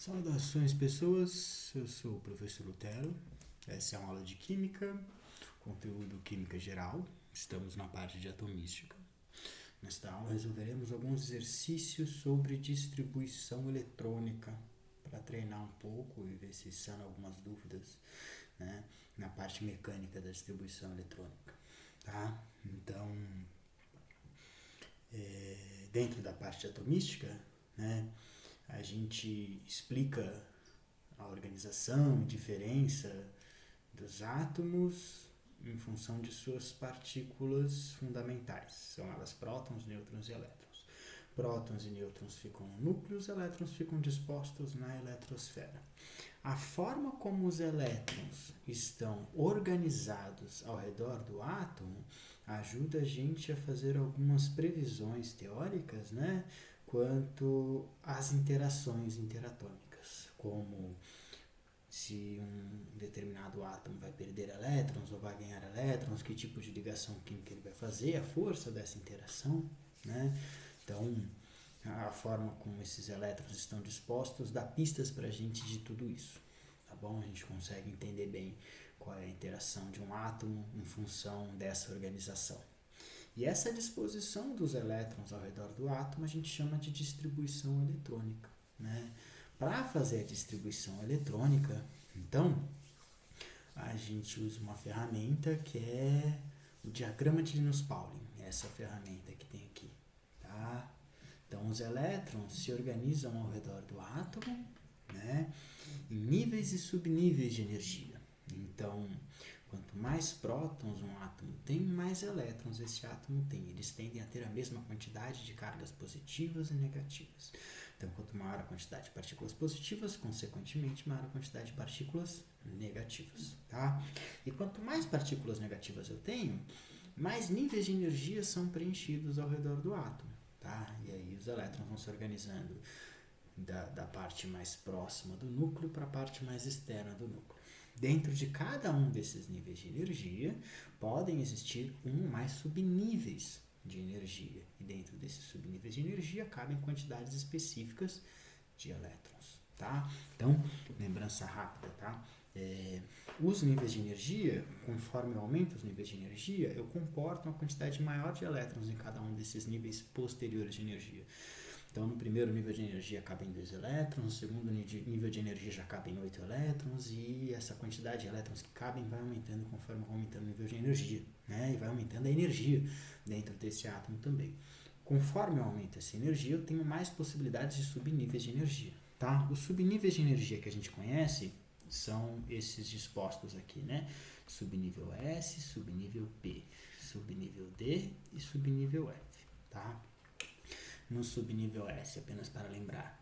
Saudações, pessoas. Eu sou o professor Lutero. Essa é uma aula de Química, conteúdo Química Geral. Estamos na parte de atomística. Nesta aula resolveremos alguns exercícios sobre distribuição eletrônica para treinar um pouco e ver se sanem algumas dúvidas, né, na parte mecânica da distribuição eletrônica. Tá? Então, dentro da parte de atomística, né, a gente explica a organização e diferença dos átomos em função de suas partículas fundamentais. São elas prótons, nêutrons e elétrons. Prótons e nêutrons ficam no núcleo, os elétrons ficam dispostos na eletrosfera. A forma como os elétrons estão organizados ao redor do átomo ajuda a gente a fazer algumas previsões teóricas, né, quanto às interações interatômicas, como se um determinado átomo vai perder elétrons ou vai ganhar elétrons, que tipo de ligação química ele vai fazer, a força dessa interação, né? Então, a forma como esses elétrons estão dispostos dá pistas para a gente de tudo isso, tá bom? A gente consegue entender bem qual é a interação de um átomo em função dessa organização. E essa disposição dos elétrons ao redor do átomo a gente chama de distribuição eletrônica, né? Para fazer a distribuição eletrônica, então, a gente usa uma ferramenta que é o diagrama de Linus-Pauling, essa ferramenta que tem aqui, tá? Então, os elétrons se organizam ao redor do átomo, né, em níveis e subníveis de energia. Então, quanto mais prótons um átomo tem, mais elétrons esse átomo tem. Eles tendem a ter a mesma quantidade de cargas positivas e negativas. Então, quanto maior a quantidade de partículas positivas, consequentemente, maior a quantidade de partículas negativas, tá? E quanto mais partículas negativas eu tenho, mais níveis de energia são preenchidos ao redor do átomo, tá? E aí os elétrons vão se organizando da parte mais próxima do núcleo para a parte mais externa do núcleo. Dentro de cada um desses níveis de energia, podem existir um ou mais subníveis de energia. E dentro desses subníveis de energia, cabem quantidades específicas de elétrons, tá? Então, lembrança rápida, tá? Os níveis de energia, conforme eu aumento os níveis de energia, eu comporto uma quantidade maior de elétrons em cada um desses níveis posteriores de energia. Então, no primeiro nível de energia cabem 2 elétrons, no segundo nível de energia já cabem 8 elétrons, e essa quantidade de elétrons que cabem vai aumentando conforme vai aumentando o nível de energia, né? E vai aumentando a energia dentro desse átomo também. Conforme eu aumento essa energia, eu tenho mais possibilidades de subníveis de energia, tá? Os subníveis de energia que a gente conhece são esses dispostos aqui, né? Subnível S, subnível P, subnível D e subnível F, tá? No subnível S, apenas para lembrar,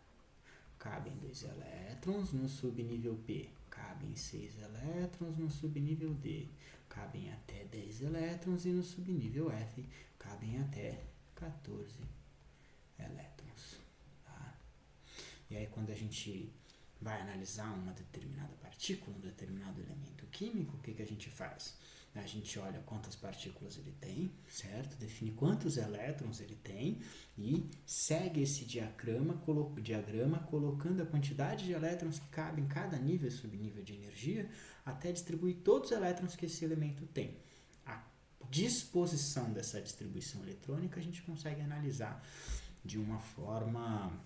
cabem 2 elétrons, no subnível P cabem 6 elétrons, no subnível D cabem até 10 elétrons e no subnível F cabem até 14 elétrons. Tá? E aí quando a gente vai analisar uma determinada partícula, um determinado elemento químico, o que a gente faz? A gente olha quantas partículas ele tem, certo? Define quantos elétrons ele tem e segue esse diagrama colocando a quantidade de elétrons que cabem em cada nível e subnível de energia até distribuir todos os elétrons que esse elemento tem. A disposição dessa distribuição eletrônica a gente consegue analisar de uma forma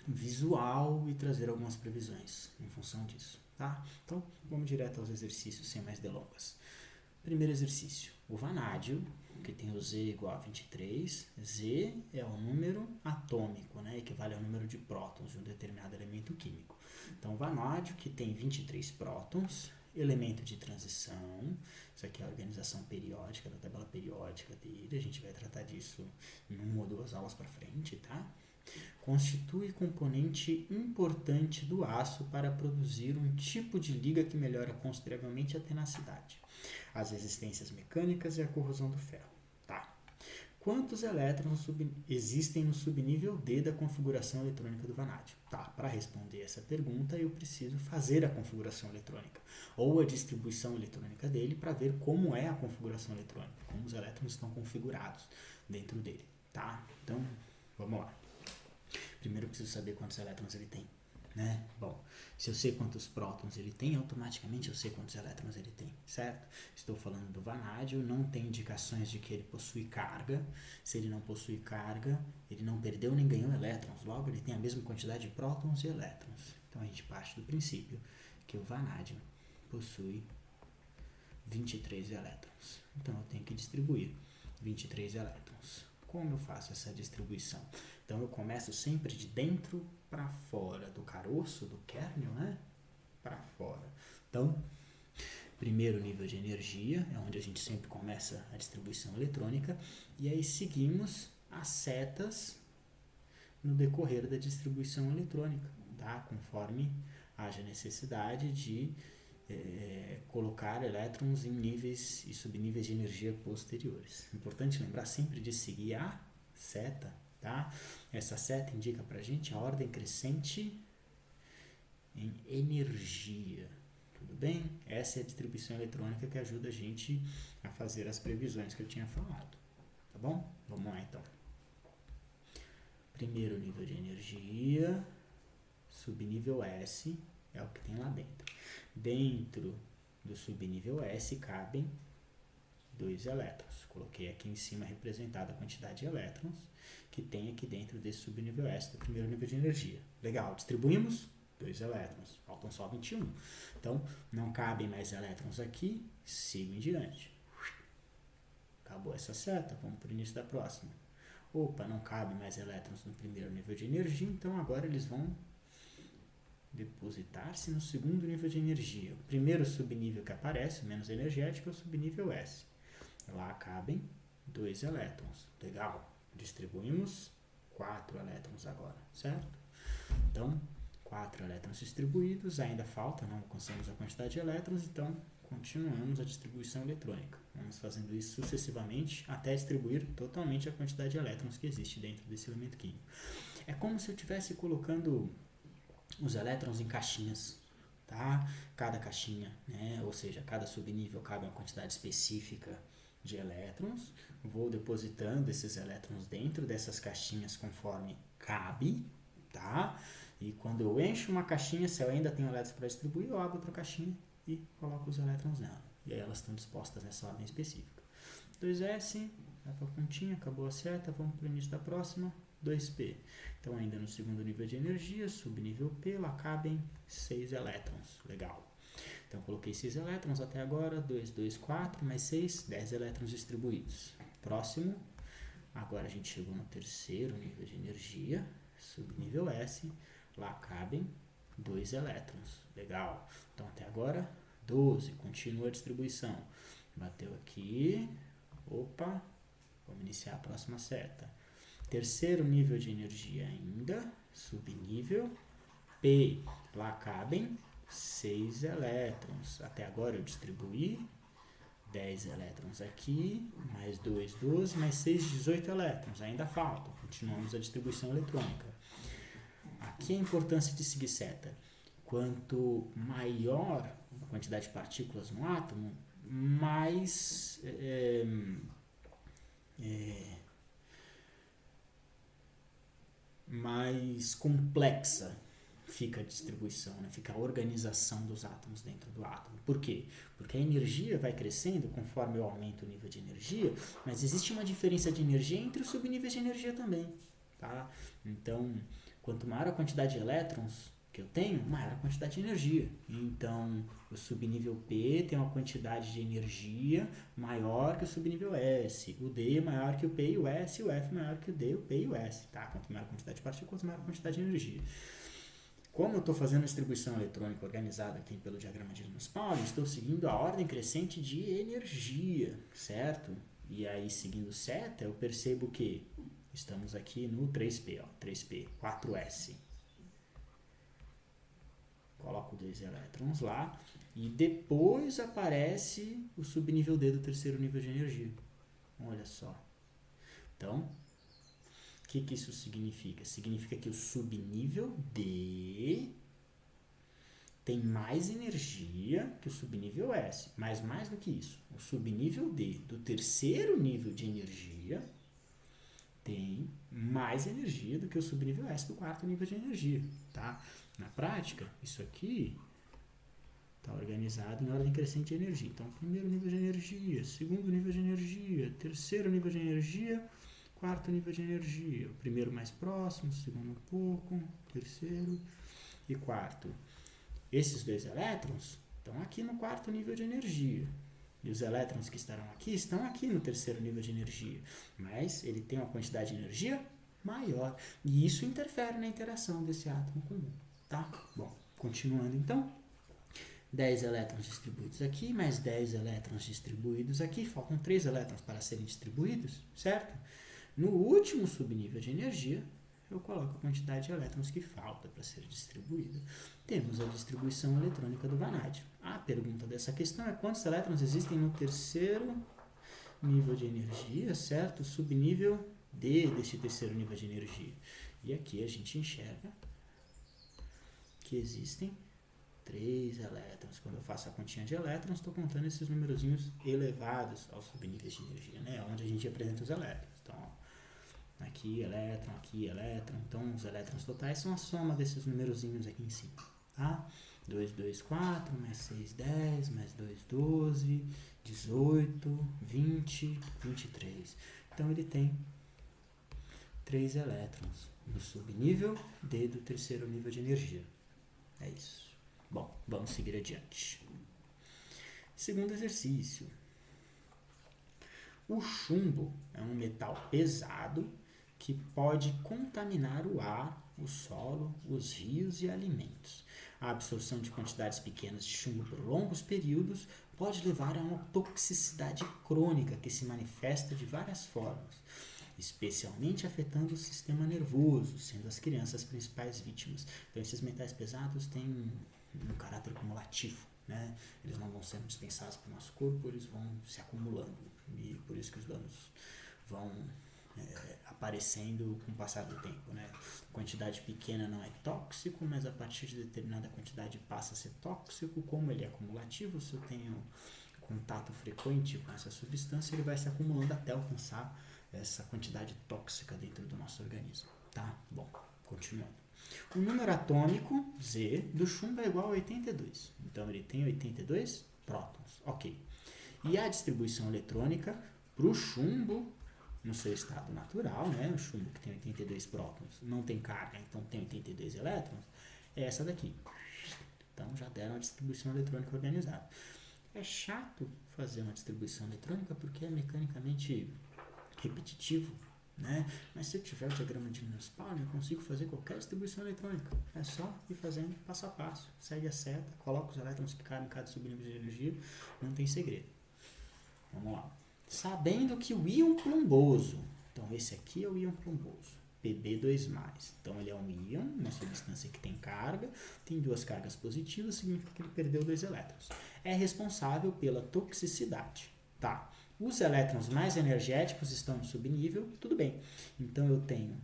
visual e trazer algumas previsões em função disso, tá? Então, vamos direto aos exercícios sem mais delongas. Primeiro exercício, o vanádio, que tem o Z igual a 23, Z é o número atômico, né, equivale ao número de prótons de um determinado elemento químico. Então, o vanádio, que tem 23 prótons, elemento de transição, isso aqui é a organização periódica, da tabela periódica dele, a gente vai tratar disso em 1 ou 2 aulas para frente, tá? Constitui componente importante do aço para produzir um tipo de liga que melhora consideravelmente a tenacidade, as resistências mecânicas e a corrosão do ferro. Tá. Quantos elétrons existem no subnível D da configuração eletrônica do vanádio? Tá, para responder essa pergunta eu preciso fazer a configuração eletrônica ou a distribuição eletrônica dele para ver como é a configuração eletrônica, como os elétrons estão configurados dentro dele. Tá? Então, vamos lá. Primeiro eu preciso saber quantos elétrons ele tem. né? Bom, se eu sei quantos prótons ele tem, automaticamente eu sei quantos elétrons ele tem, certo? Estou falando do vanádio, não tem indicações de que ele possui carga. Se ele não possui carga, ele não perdeu nem ganhou elétrons, logo ele tem a mesma quantidade de prótons e elétrons. Então a gente parte do princípio que o vanádio possui 23 elétrons. Então eu tenho que distribuir 23 elétrons. Como eu faço essa distribuição? Então eu começo sempre de dentro para fora, do caroço, do kernel, né? Para fora. Então, primeiro nível de energia, é onde a gente sempre começa a distribuição eletrônica, e aí seguimos as setas no decorrer da distribuição eletrônica, tá? Conforme haja necessidade de colocar elétrons em níveis e subníveis de energia posteriores. Importante lembrar sempre de seguir a seta, tá? Essa seta indica pra gente a ordem crescente em energia, tudo bem? Essa é a distribuição eletrônica que ajuda a gente a fazer as previsões que eu tinha falado, tá bom? Vamos lá então. Primeiro nível de energia, subnível S, é o que tem lá dentro. Dentro do subnível S cabem 2 elétrons. Coloquei aqui em cima representada a quantidade de elétrons que tem aqui dentro desse subnível S do primeiro nível de energia. Legal, distribuímos 2 elétrons, faltam só 21. Então, não cabem mais elétrons aqui, sigo em diante. Acabou essa seta, vamos para o início da próxima. Opa, não cabe mais elétrons no primeiro nível de energia, então agora eles vão depositar-se no segundo nível de energia. O primeiro subnível que aparece, o menos energético, é o subnível S. Lá cabem 2 elétrons. Legal. Distribuímos 4 elétrons agora, certo? Então, 4 elétrons distribuídos, ainda falta, não alcançamos a quantidade de elétrons, então continuamos a distribuição eletrônica. Vamos fazendo isso sucessivamente até distribuir totalmente a quantidade de elétrons que existe dentro desse elemento químico. É como se eu estivesse colocando os elétrons em caixinhas, tá? Cada caixinha, né? Ou seja, cada subnível cabe uma quantidade específica de elétrons. Vou depositando esses elétrons dentro dessas caixinhas conforme cabe, tá? E quando eu encho uma caixinha, se eu ainda tenho elétrons para distribuir, eu abro outra caixinha e coloco os elétrons nela. E aí elas estão dispostas nessa ordem específica. 2S, vai para a pontinha, acabou a seta, vamos para o início da próxima. 2P. Então, ainda no segundo nível de energia, subnível P, lá cabem 6 elétrons. Legal. Então, coloquei 6 elétrons até agora. 2, 2, 4, mais 6, 10 elétrons distribuídos. Próximo. Agora a gente chegou no terceiro nível de energia, subnível S. Lá cabem 2 elétrons. Legal. Então, até agora, 12. Continua a distribuição. Bateu aqui. Opa. Vamos iniciar a próxima seta. Terceiro nível de energia ainda, subnível P. Lá cabem 6 elétrons. Até agora eu distribuí 10 elétrons aqui, mais 2, 12, mais 6, 18 elétrons. Ainda faltam. Continuamos a distribuição eletrônica. Aqui a importância de seguir seta. Quanto maior a quantidade de partículas no átomo, mais complexa fica a distribuição, né? Fica a organização dos átomos dentro do átomo. Por quê? Porque a energia vai crescendo conforme eu aumento o nível de energia, mas existe uma diferença de energia entre os subníveis de energia também, tá? Então, quanto maior a quantidade de elétrons que eu tenho, maior a quantidade de energia. Então, o subnível P tem uma quantidade de energia maior que o subnível S, o D maior que o P e o S, e o F maior que o D, o P e o S. Tá? Quanto maior a quantidade de partículas, maior a quantidade de energia. Como eu estou fazendo a distribuição eletrônica organizada aqui pelo diagrama de Linus-Pauling, estou seguindo a ordem crescente de energia, certo? E aí, seguindo seta, eu percebo que estamos aqui no 3P, ó, 3P, 4S. Coloco 2 elétrons lá e depois aparece o subnível D do terceiro nível de energia. Olha só. Então, o que isso significa? Significa que o subnível D tem mais energia que o subnível S. Mas mais do que isso, o subnível D do terceiro nível de energia tem mais energia do que o subnível S do quarto nível de energia, tá? Na prática, isso aqui está organizado em ordem crescente de energia. Então, primeiro nível de energia, segundo nível de energia, terceiro nível de energia, quarto nível de energia. O primeiro mais próximo, o segundo um pouco, terceiro e quarto. Esses dois elétrons estão aqui no quarto nível de energia. E os elétrons que estarão aqui estão aqui no terceiro nível de energia. Mas ele tem uma quantidade de energia maior. E isso interfere na interação desse átomo comum. Tá? Bom, continuando então. 10 elétrons distribuídos aqui, mais 10 elétrons distribuídos aqui. Faltam 3 elétrons para serem distribuídos, certo? No último subnível de energia, eu coloco a quantidade de elétrons que falta para ser distribuída. Temos a distribuição eletrônica do vanádio. A pergunta dessa questão é quantos elétrons existem no terceiro nível de energia, certo? Subnível D desse terceiro nível de energia. E aqui a gente enxerga que existem 3 elétrons. Quando eu faço a continha de elétrons, estou contando esses numerozinhos elevados aos subníveis de energia, né? Onde a gente apresenta os elétrons. Então, ó, aqui elétron. Então, os elétrons totais são a soma desses numerozinhos aqui em cima, tá? 2, 2, 4, mais 6, 10, mais 2, 12, 18, 20, 23. Então, ele tem 3 elétrons no subnível D do terceiro nível de energia. É isso. Bom, vamos seguir adiante. Segundo exercício. O chumbo é um metal pesado que pode contaminar o ar, o solo, os rios e alimentos. A absorção de quantidades pequenas de chumbo por longos períodos pode levar a uma toxicidade crônica que se manifesta de várias formas, especialmente afetando o sistema nervoso, sendo as crianças as principais vítimas. Então, esses metais pesados têm um caráter cumulativo, né? Eles não vão sendo dispensados pelo nosso corpo, eles vão se acumulando, e por isso que os danos vão aparecendo com o passar do tempo, né? Quantidade pequena não é tóxico, mas a partir de determinada quantidade passa a ser tóxico. Como ele é acumulativo, se eu tenho contato frequente com essa substância, ele vai se acumulando até alcançar essa quantidade tóxica dentro do nosso organismo, tá? Bom, continuando. O número atômico, Z, do chumbo é igual a 82. Então, ele tem 82 prótons. Ok. E a distribuição eletrônica para o chumbo, no seu estado natural, né? O chumbo que tem 82 prótons não tem carga, então tem 82 elétrons, é essa daqui. Então, já deram a distribuição eletrônica organizada. É chato fazer uma distribuição eletrônica porque é mecanicamente repetitivo, né? Mas se eu tiver o diagrama de Linus-Pauling, eu consigo fazer qualquer distribuição eletrônica. É só ir fazendo passo a passo. Segue a seta, coloca os elétrons que cabem em cada subnível de energia. Não tem segredo. Vamos lá. Sabendo que o íon plumboso, então esse aqui é o íon plumboso, Pb2+. Então ele é um íon, uma substância que tem carga, tem 2 cargas positivas, significa que ele perdeu 2 elétrons. É responsável pela toxicidade, tá? Os elétrons mais energéticos estão no subnível, tudo bem. Então eu tenho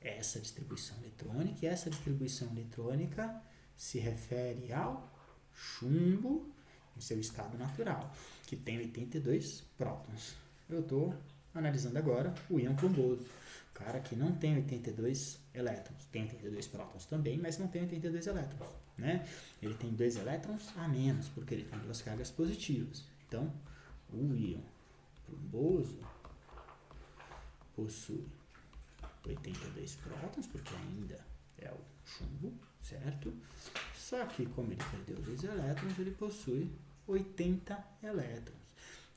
essa distribuição eletrônica, e essa distribuição eletrônica se refere ao chumbo em seu estado natural, que tem 82 prótons. Eu estou analisando agora o íon plumboso, o cara que não tem 82 elétrons, tem 82 prótons também, mas não tem 82 elétrons, né? Ele tem 2 elétrons a menos, porque ele tem 2 cargas positivas. Então, o íon plumboso possui 82 prótons, porque ainda é o chumbo, certo? Só que, como ele perdeu 2 elétrons, ele possui 80 elétrons.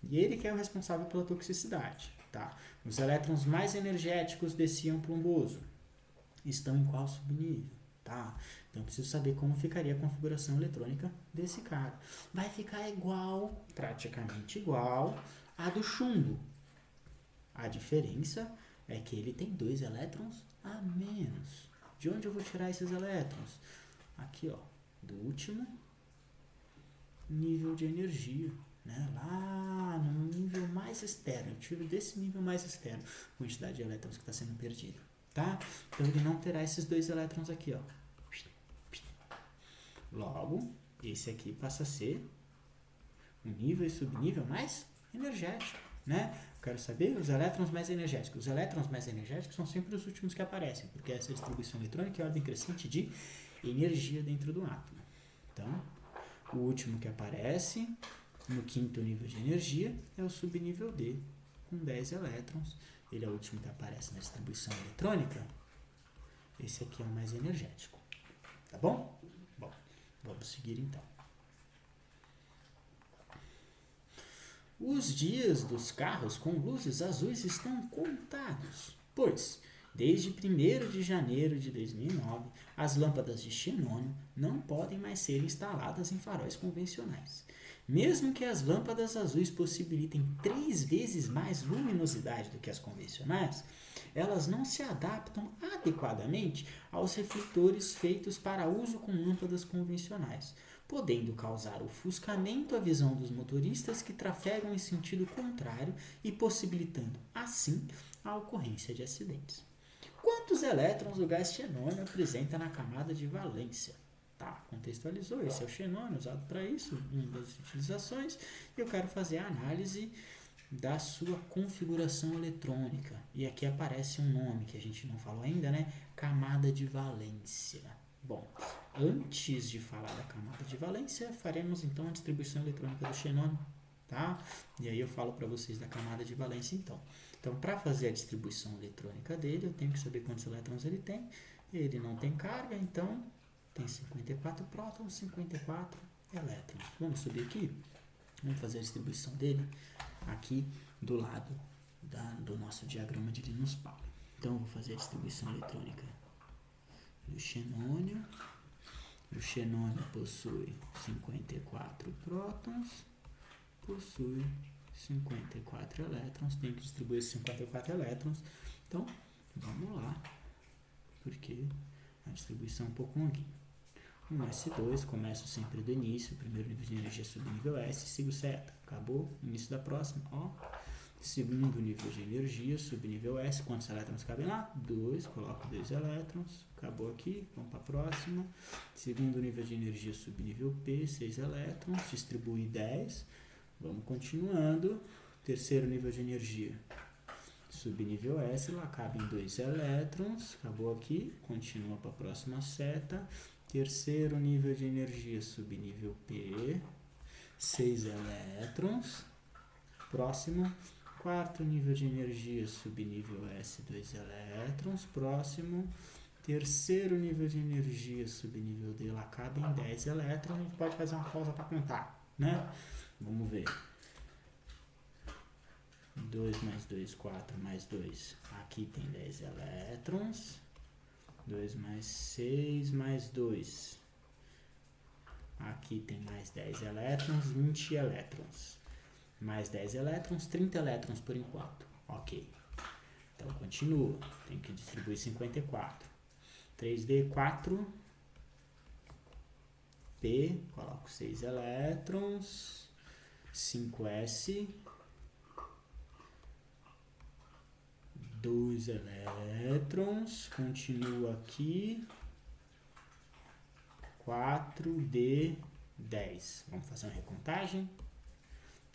E ele que é o responsável pela toxicidade, tá? Os elétrons mais energéticos desse íon plumboso estão em qual subnível, tá? Então, eu preciso saber como ficaria a configuração eletrônica desse cara. Vai ficar igual, praticamente igual, a do chumbo. A diferença é que ele tem 2 elétrons a menos. De onde eu vou tirar esses elétrons? Aqui, ó, do último nível de energia, né? Lá no nível mais externo. Eu tiro desse nível mais externo a quantidade de elétrons que está sendo perdida, tá? Então, ele não terá esses 2 elétrons aqui, ó. Logo, esse aqui passa a ser um nível e subnível mais energético, né? Eu quero saber os elétrons mais energéticos. Os elétrons mais energéticos são sempre os últimos que aparecem, porque essa distribuição eletrônica é ordem crescente de energia dentro do átomo. Então, o último que aparece no quinto nível de energia é o subnível D, com 10 elétrons. Ele é o último que aparece na distribuição eletrônica. Esse aqui é o mais energético. Tá bom? Bom, vamos seguir então. Os dias dos carros com luzes azuis estão contados, pois, desde 1º de janeiro de 2009, as lâmpadas de xenônio não podem mais ser instaladas em faróis convencionais. Mesmo que as lâmpadas azuis possibilitem 3 vezes mais luminosidade do que as convencionais, elas não se adaptam adequadamente aos refletores feitos para uso com lâmpadas convencionais, podendo causar ofuscamento à visão dos motoristas que trafegam em sentido contrário e possibilitando, assim, a ocorrência de acidentes. Quantos elétrons o gás xenônio apresenta na camada de valência? Tá, contextualizou, esse é o xenônio usado para isso, uma das utilizações, e eu quero fazer a análise da sua configuração eletrônica. E aqui aparece um nome que a gente não falou ainda, né? Camada de valência. Bom, antes de falar da camada de valência, faremos então a distribuição eletrônica do xenônio, tá? E aí eu falo para vocês da camada de valência então. Então, para fazer a distribuição eletrônica dele, eu tenho que saber quantos elétrons ele tem. Ele não tem carga, então tem 54 prótons, 54 elétrons. Vamos subir aqui? Vamos fazer a distribuição dele aqui do lado do nosso diagrama de Linus Pauling. Então, eu vou fazer a distribuição eletrônica do xenônio. O xenônio possui 54 prótons, possui 54 elétrons, tem que distribuir esses 54 elétrons. Então, vamos lá, porque a distribuição é um pouco longuinha. No S2, começo sempre do início, primeiro nível de energia subnível S, sigo seta, acabou, início da próxima, ó. Segundo nível de energia, subnível S, quantos elétrons cabem lá? 2, coloco 2 elétrons, acabou aqui, vamos para a próxima. Segundo nível de energia, subnível P, 6 elétrons, distribui 10, vamos continuando. Terceiro nível de energia, subnível S, lá cabem 2 elétrons, acabou aqui, continua para a próxima seta. Terceiro nível de energia, subnível P, 6 elétrons, próximo. Quarto nível de energia, subnível S, 2 elétrons, próximo. Terceiro nível de energia, subnível D, lá cabem 10 elétrons, a gente pode fazer uma pausa para contar, né? Vamos ver. 2 mais 2, 4 mais 2, aqui tem 10 elétrons. 2 mais 6 mais 2. Aqui tem mais 10 elétrons, 20 elétrons. Mais 10 elétrons, 30 elétrons por enquanto. Ok. Então, continua. Tem que distribuir 54. 3D, 4. P, coloco 6 elétrons. 5S. 2 elétrons, continua aqui, 4D, 10. Vamos fazer uma recontagem?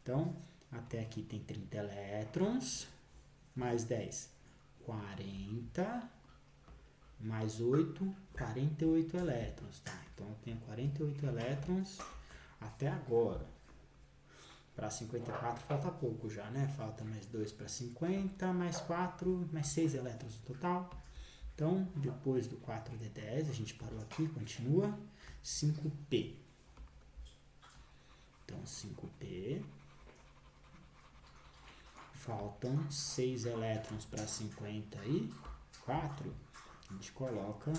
Então, até aqui tem 30 elétrons, mais 10, 40, mais 8, 48 elétrons, tá? Então, eu tenho 48 elétrons até agora. Para 54 falta pouco já, né? Falta mais 2 para 50, mais 4, mais 6 elétrons no total. Então, depois do 4D10, a gente parou aqui, continua. 5P. Então, 5P. Faltam 6 elétrons para 54. A gente coloca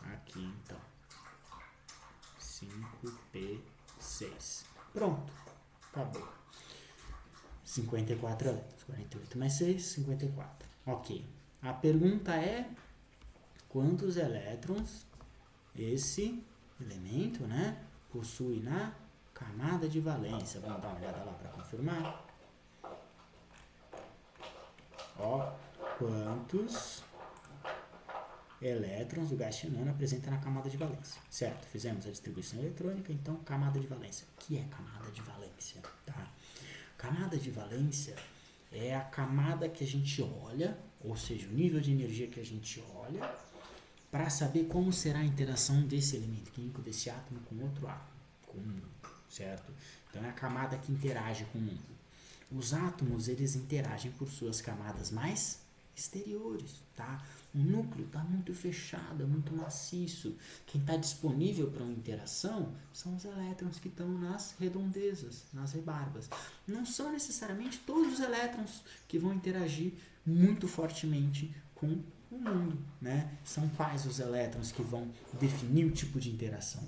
aqui, então. 5P6. Pronto, acabou. 54 elétrons, 48 mais 6, 54. Ok. A pergunta é quantos elétrons esse elemento, né, possui na camada de valência. Vamos dar uma olhada lá para confirmar. Ó, quantos elétrons o gás xenônio apresenta na camada de valência. Certo, fizemos a distribuição eletrônica, então camada de valência. O que é camada de valência? Tá? Camada de valência é a camada que a gente olha, ou seja, o nível de energia que a gente olha, para saber como será a interação desse elemento químico, desse átomo com outro átomo, com o mundo, certo? Então é a camada que interage com o mundo. Os átomos, eles interagem por suas camadas mais exteriores, tá? O núcleo está muito fechado, é muito maciço. Quem está disponível para uma interação são os elétrons que estão nas redondezas, nas rebarbas. Não são necessariamente todos os elétrons que vão interagir muito fortemente com o mundo, né? São quais os elétrons que vão definir o tipo de interação?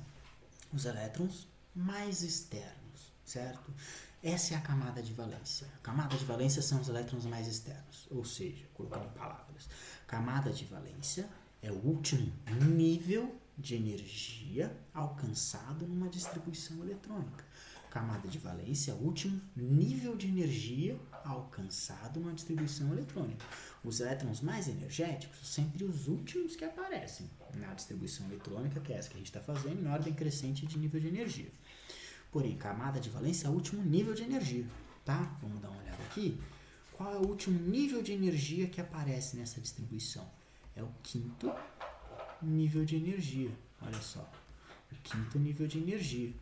Os elétrons mais externos, certo? Essa é a camada de valência. A camada de valência são os elétrons mais externos, ou seja, colocando em palavras, camada de valência é o último nível de energia alcançado numa distribuição eletrônica. Camada de valência é o último nível de energia alcançado numa distribuição eletrônica. Os elétrons mais energéticos são sempre os últimos que aparecem na distribuição eletrônica, que é essa que a gente está fazendo, em ordem crescente de nível de energia. Porém, camada de valência é o último nível de energia, tá? Vamos dar uma olhada aqui. Qual é o último nível de energia que aparece nessa distribuição? É o quinto nível de energia. Olha só, o quinto nível de energia.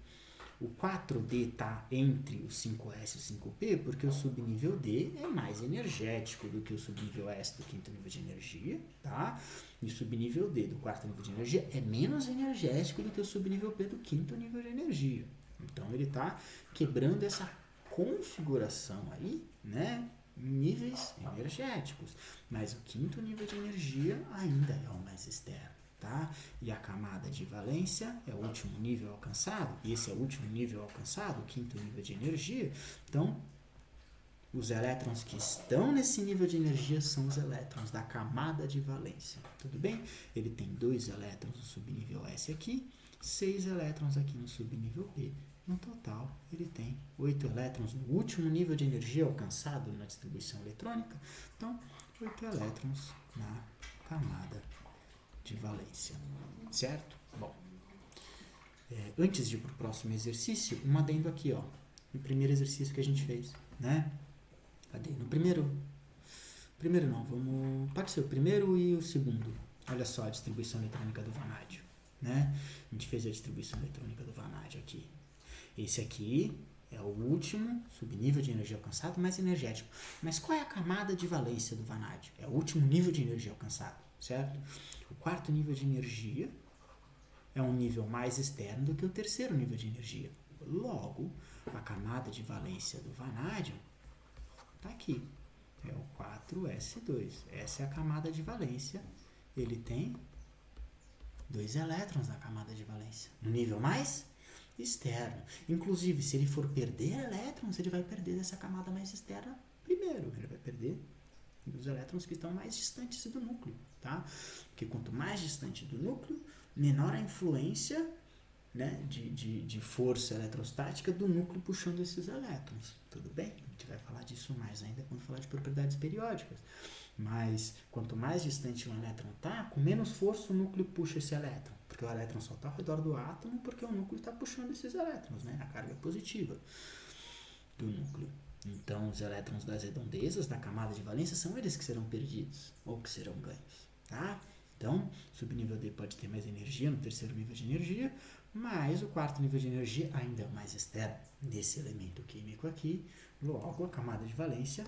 O 4D está entre o 5S e o 5P porque o subnível D é mais energético do que o subnível S do quinto nível de energia, tá? E o subnível D do quarto nível de energia é menos energético do que o subnível P do quinto nível de energia. Então ele está quebrando essa configuração aí, né? Em níveis energéticos. Mas o quinto nível de energia ainda é o mais externo, tá? E a camada de valência é o último nível alcançado. E esse é o último nível alcançado, o quinto nível de energia. Então, os elétrons que estão nesse nível de energia são os elétrons da camada de valência. Tudo bem? Ele tem 2 elétrons no subnível S aqui, 6 elétrons aqui no subnível P. No total, ele tem 8 elétrons no último nível de energia alcançado na distribuição eletrônica. Então, 8 elétrons na camada de valência. Certo? Bom, antes de ir para o próximo exercício, um adendo aqui, ó, no primeiro exercício que a gente fez, né? Cadê? No primeiro não, vamos... Pode ser o primeiro e o segundo. Olha só a distribuição eletrônica do vanádio, né? A gente fez a distribuição eletrônica do vanádio aqui. Esse aqui é o último subnível de energia alcançado, mais energético. Mas qual é a camada de valência do vanádio? É o último nível de energia alcançado, certo? O quarto nível de energia é um nível mais externo do que o terceiro nível de energia. Logo, a camada de valência do vanádio está aqui. É o 4s2. Essa é a camada de valência. Ele tem 2 elétrons na camada de valência. No nível mais externo. Inclusive, se ele for perder elétrons, ele vai perder dessa camada mais externa primeiro. Ele vai perder dos elétrons que estão mais distantes do núcleo, tá? Porque quanto mais distante do núcleo, menor a influência, né, de força eletrostática do núcleo puxando esses elétrons. Tudo bem? A gente vai falar disso mais ainda quando falar de propriedades periódicas. Mas quanto mais distante um elétron está, com menos força o núcleo puxa esse elétron. Porque o elétron só está ao redor do átomo porque o núcleo está puxando esses elétrons, né? A carga positiva do núcleo. Então, os elétrons das redondezas, da camada de valência, são eles que serão perdidos ou que serão ganhos, tá? Então, subnível D pode ter mais energia no terceiro nível de energia, mas o quarto nível de energia ainda é o mais externo desse elemento químico aqui. Logo, a camada de valência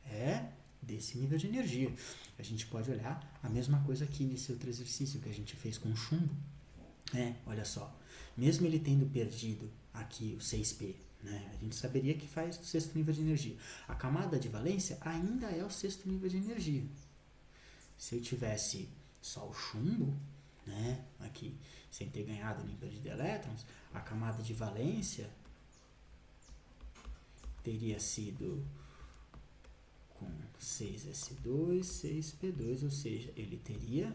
é desse nível de energia. A gente pode olhar a mesma coisa aqui nesse outro exercício que a gente fez com o chumbo. Olha só, mesmo ele tendo perdido aqui o 6P, né, a gente saberia que faz o sexto nível de energia. A camada de valência ainda é o sexto nível de energia. Se eu tivesse só o chumbo, né, aqui, sem ter ganhado o nível de elétrons, a camada de valência teria sido com 6s2, 6p2, ou seja, ele teria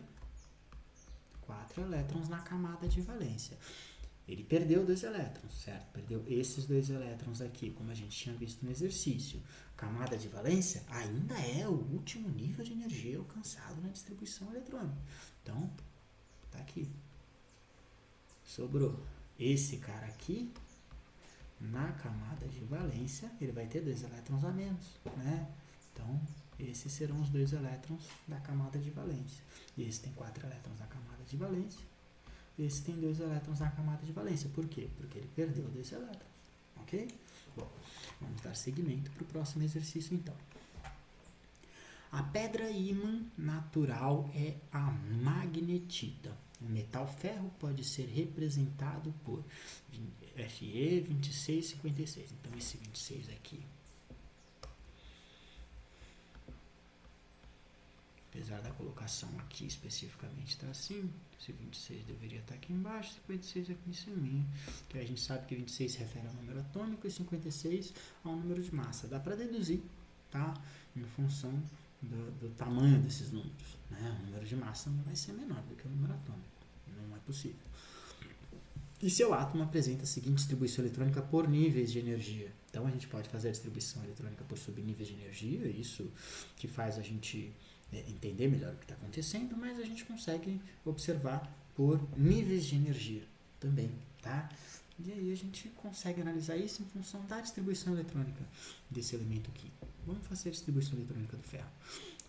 4 elétrons na camada de valência. Ele perdeu 2 elétrons, certo? Perdeu esses 2 elétrons aqui, como a gente tinha visto no exercício. Camada de valência ainda é o último nível de energia alcançado na distribuição eletrônica. Então, tá aqui. Sobrou esse cara aqui. Na camada de valência, ele vai ter 2 elétrons a menos, né? Então, esses serão os 2 elétrons da camada de valência. Esse tem 4 elétrons na camada de valência. Esse tem 2 elétrons na camada de valência. Por quê? Porque ele perdeu 2 elétrons. Ok? Bom, vamos dar seguimento para o próximo exercício, então. A pedra ímã natural é a magnetita. O metal ferro pode ser representado por Fe 2656. Então, esse 26 aqui, apesar da colocação aqui especificamente está assim, esse 26 deveria estar aqui embaixo, 56 aqui em cima, que a gente sabe que 26 se refere ao número atômico e 56 ao número de massa. Dá para deduzir, tá? Em função do tamanho desses números, né? O número de massa não vai ser menor do que o número atômico, não é possível. E seu átomo apresenta a seguinte distribuição eletrônica por níveis de energia. Então, a gente pode fazer a distribuição eletrônica por subníveis de energia, isso que faz a gente entender melhor o que está acontecendo, mas a gente consegue observar por níveis de energia também, tá? E aí a gente consegue analisar isso em função da distribuição eletrônica desse elemento aqui. Vamos fazer a distribuição eletrônica do ferro.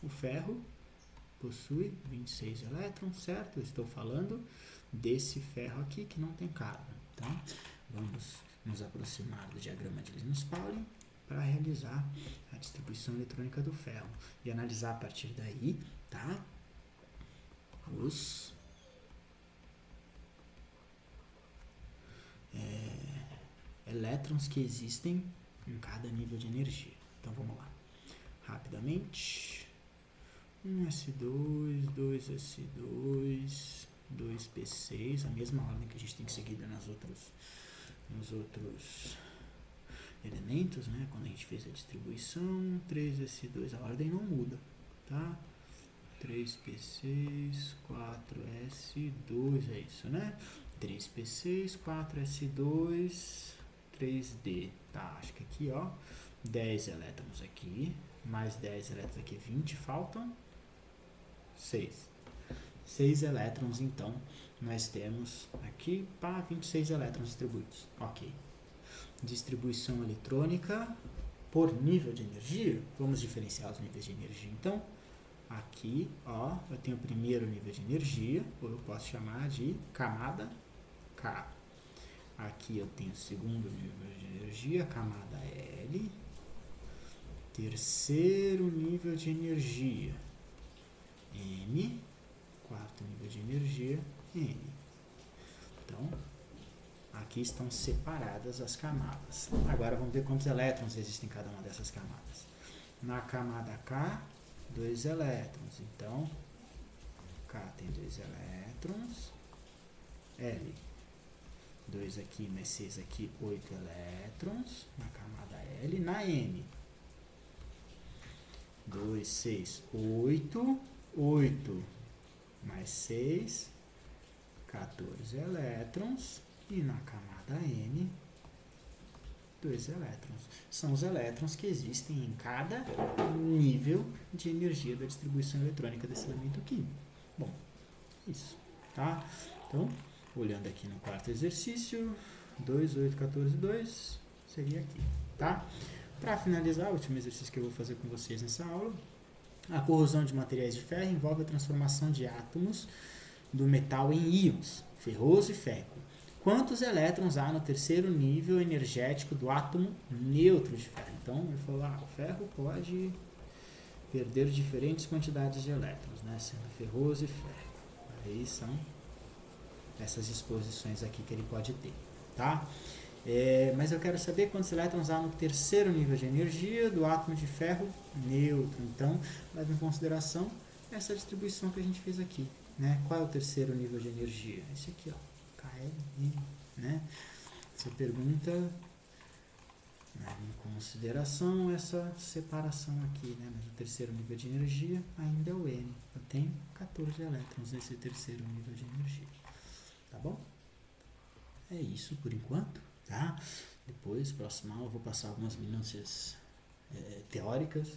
O ferro possui 26 elétrons, certo? Eu estou falando desse ferro aqui que não tem carga, tá? Vamos nos aproximar do diagrama de Linus-Pauling para realizar a distribuição eletrônica do ferro e analisar a partir daí, tá? Os elétrons que existem em cada nível de energia. Então vamos lá, rapidamente. 1s2, 2s2, 2p6, a mesma ordem que a gente tem seguido nos outros elementos, né? Quando a gente fez a distribuição, 3s2, a ordem não muda, tá? 3p6, 4s2, é isso, né? 3p6, 4s2, 3d, tá? Acho que aqui, ó, 10 elétrons aqui, mais 10 elétrons aqui, 20, faltam 6. 6 elétrons, então, nós temos aqui, 26 elétrons distribuídos. Ok. Distribuição eletrônica por nível de energia. Vamos diferenciar os níveis de energia, então. Aqui, ó, eu tenho o primeiro nível de energia, ou eu posso chamar de camada K. Aqui eu tenho o segundo nível de energia, camada L. Terceiro nível de energia, M. Quarto nível de energia, N. Então, aqui estão separadas as camadas. Agora vamos ver quantos elétrons existem em cada uma dessas camadas. Na camada K, 2 elétrons. Então, K tem 2 elétrons. L, 2 aqui mais 6 aqui, 8 elétrons. Na camada L. Na M, 2, 6, 8. 8 mais 6, 14 elétrons. E na camada N, 2 elétrons. São os elétrons que existem em cada nível de energia da distribuição eletrônica desse elemento químico. Bom, isso, tá? Então, olhando aqui no quarto exercício, 2, 8, 14, 2, seria aqui, tá? Para finalizar, o último exercício que eu vou fazer com vocês nessa aula, a corrosão de materiais de ferro envolve a transformação de átomos do metal em íons, ferroso e férrico. Quantos elétrons há no terceiro nível energético do átomo neutro de ferro? Então, ele falou, o ferro pode perder diferentes quantidades de elétrons, né, sendo ferroso e férrico. Aí são essas exposições aqui que ele pode ter, tá? Mas eu quero saber quantos elétrons há no terceiro nível de energia do átomo de ferro neutro. Então, leva em consideração essa distribuição que a gente fez aqui, né? Qual é o terceiro nível de energia? Esse aqui, ó. KL, né? Você pergunta, leva em consideração essa separação aqui, né? Mas o terceiro nível de energia ainda é o N. Eu tenho 14 elétrons nesse terceiro nível de energia. Tá bom? É isso por enquanto, tá? Depois, próxima aula, eu vou passar algumas minúcias teóricas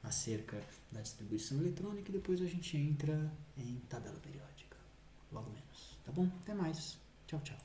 acerca da distribuição eletrônica e depois a gente entra em tabela periódica, logo menos. Tá bom? Até mais. Tchau, tchau.